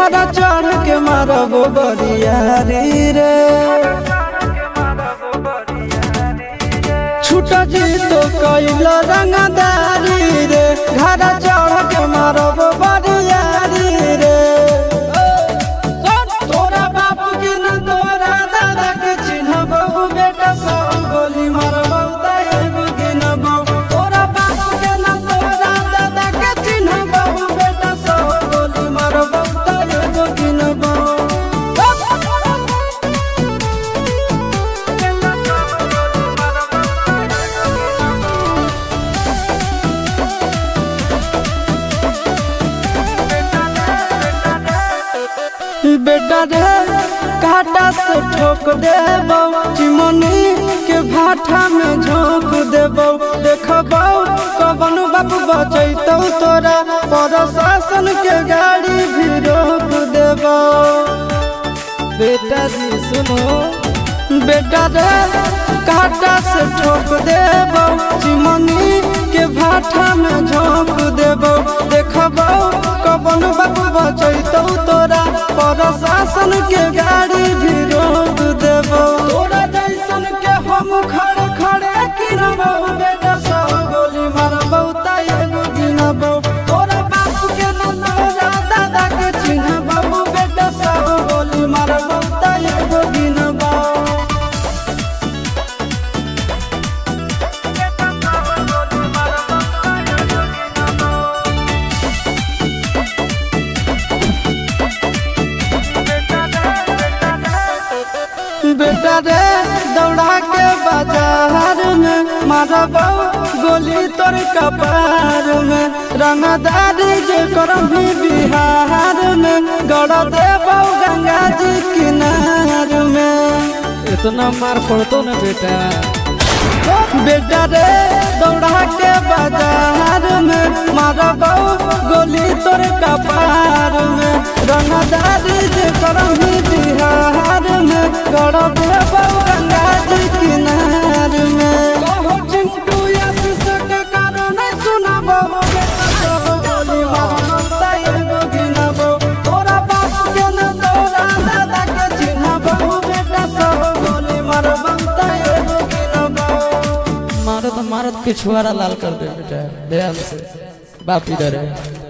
घर चढ़ के मारब बरियारी रे छूट जी तो कैल रंगदारी रे घर चढ़ के मारब बरियारी रे तोरा बाप के न तोरा दादा के चिन्हब बेटा सब गोली मारब एगो गिनब तोरा बाप के न तोरा दादा के चिन्हब बेटा सब गोली मारब एगो गिनब बेटा रे काटा से ठोक देबो चिमनी के भाठा में झोंक देबो देखबो कवन बाप बचैतौ तोरा प्रशासन के गाड़ी भी रोक देबो बेटा जी सुनो बेटा रे काटा से ठोक देबो चिमनी के भाठा में झोंक देबो देखबो कवन बाप बचैतौ तोरा प्रशासन के गाड़ी भी रोक देबो तोरा जैसन के हम खड़े खड़े गिनबो बेटा सब गोली मारबो त एगो गिनबो तोरा बाप के न तोरा दादा के चिन्हबो बेटा सब गोली मारबो त एगो गिनबो बेटा रे दौड़ा के बाजार में मारबो गोली तोर कपार में रंगदारी जे करभी बिहार में गड़ देबो गंगा जी किनार में इतना मार पड़तो न बेटा बेटा रे दौड़ा के बाजार में मारबो गोली तोर कपार में रंगदारी जे करभी बिहार में गड़ देबो गंगा जी किनार में कहो चिंटू आशीष के कारण सुनबो बेटा सब गोली मारबो त एगो गिनबो तोरा बाप के न तोरा दादा के चिन्हबो बेटा सब गोली मारबो त एगो गिनबो मारत मारत के छुआरा लाल कर दे बेटा ध्यान से बाप इधर है।